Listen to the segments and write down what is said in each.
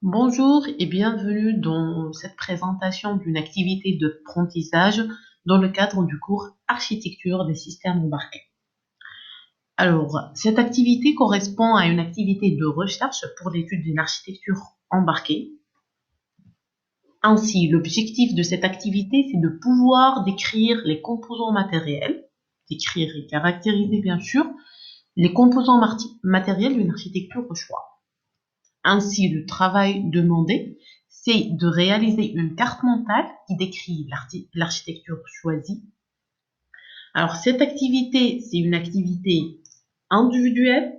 Bonjour et bienvenue dans cette présentation d'une activité d'apprentissage dans le cadre du cours Architecture des systèmes embarqués. Alors, cette activité correspond à une activité de recherche pour l'étude d'une architecture embarquée. Ainsi, l'objectif de cette activité, c'est de pouvoir décrire les composants matériels, décrire et caractériser bien sûr les composants matériels d'une architecture au choix. Ainsi, le travail demandé, c'est de réaliser une carte mentale qui décrit l'architecture choisie. Alors, cette activité, c'est une activité individuelle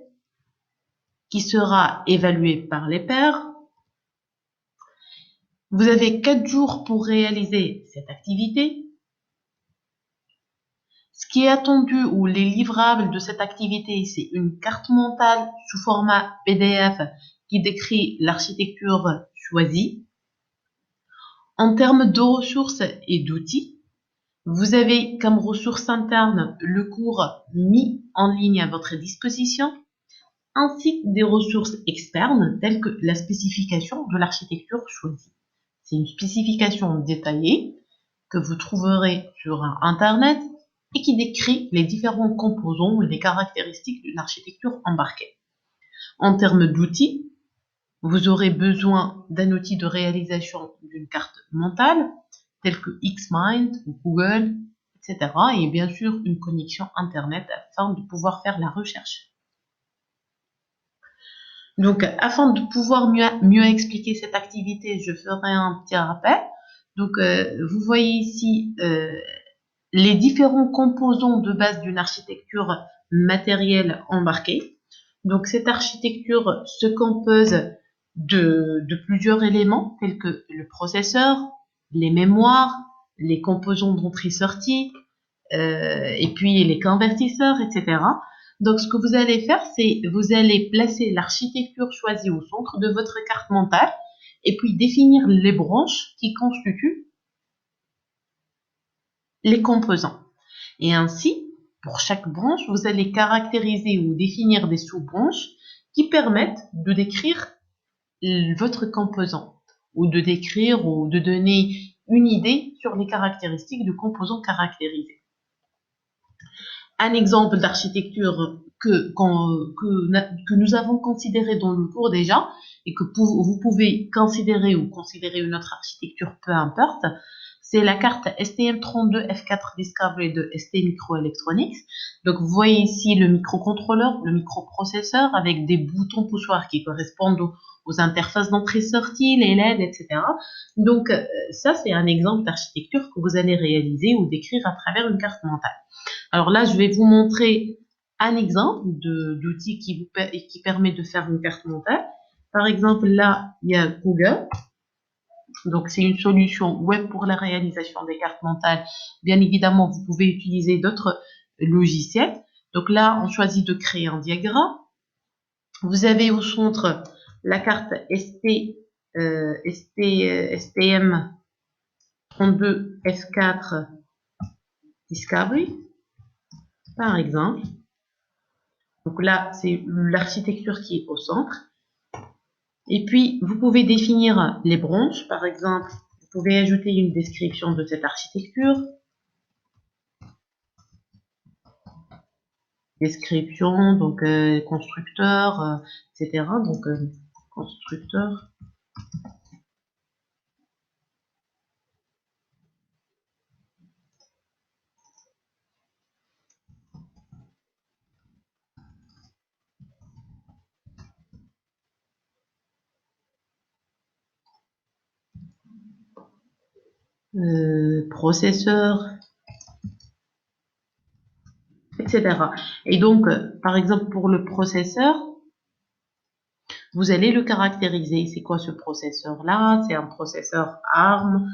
qui sera évaluée par les pairs. Vous avez 4 jours pour réaliser cette activité. Ce qui est attendu ou les livrables de cette activité, c'est une carte mentale sous format PDF qui décrit l'architecture choisie. En termes de ressources et d'outils, vous avez comme ressources internes le cours mis en ligne à votre disposition, ainsi que des ressources externes telles que la spécification de l'architecture choisie. C'est une spécification détaillée que vous trouverez sur Internet et qui décrit les différents composants et les caractéristiques d'une architecture embarquée. En termes d'outils, vous aurez besoin d'un outil de réalisation d'une carte mentale, tel que Xmind ou Google, etc. Et bien sûr, une connexion Internet afin de pouvoir faire la recherche. Donc, afin de pouvoir mieux expliquer cette activité, je ferai un petit rappel. Donc, vous voyez ici les différents composants de base d'une architecture matérielle embarquée. Donc, cette architecture se compose de plusieurs éléments tels que le processeur, les mémoires, les composants d'entrée-sortie, et puis les convertisseurs, etc. Donc, ce que vous allez faire, c'est vous allez placer l'architecture choisie au centre de votre carte mentale et puis définir les branches qui constituent les composants. Et ainsi, pour chaque branche, vous allez caractériser ou définir des sous-branches qui permettent de décrire votre composant ou de décrire ou de donner une idée sur les caractéristiques du composant caractérisé. Un exemple d'architecture que nous avons considéré dans le cours déjà et que vous pouvez considérer ou considérer une autre architecture, peu importe, c'est la carte STM32F4 Discovery de ST Microelectronics. Donc, vous voyez ici le microcontrôleur, le microprocesseur avec des boutons poussoirs qui correspondent aux interfaces d'entrée-sortie, les LED, etc. Donc, ça, c'est un exemple d'architecture que vous allez réaliser ou décrire à travers une carte mentale. Alors là, je vais vous montrer un exemple d'outil qui permet de faire une carte mentale. Par exemple, là, il y a Google. Donc, c'est une solution web pour la réalisation des cartes mentales. Bien évidemment, vous pouvez utiliser d'autres logiciels. Donc là, on choisit de créer un diagramme. Vous avez au centre la carte STM32F4 Discovery, par exemple. Donc là, c'est l'architecture qui est au centre. Et puis, vous pouvez définir les branches. Par exemple, vous pouvez ajouter une description de cette architecture. Description, donc constructeur, etc. Donc, constructeur. Processeur, etc. Et donc, par exemple, pour le processeur, vous allez le caractériser. C'est quoi ce processeur-là? C'est un processeur ARM,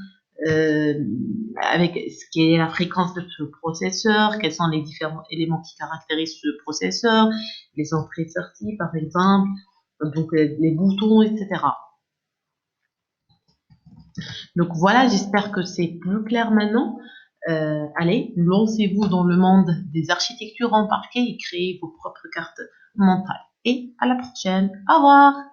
avec ce qui est la fréquence de ce processeur, quels sont les différents éléments qui caractérisent ce processeur, les entrées-sorties par exemple, donc les boutons, etc. Donc voilà, j'espère que c'est plus clair maintenant. Allez, lancez-vous dans le monde des architectures embarquées et créez vos propres cartes mentales. Et à la prochaine. Au revoir!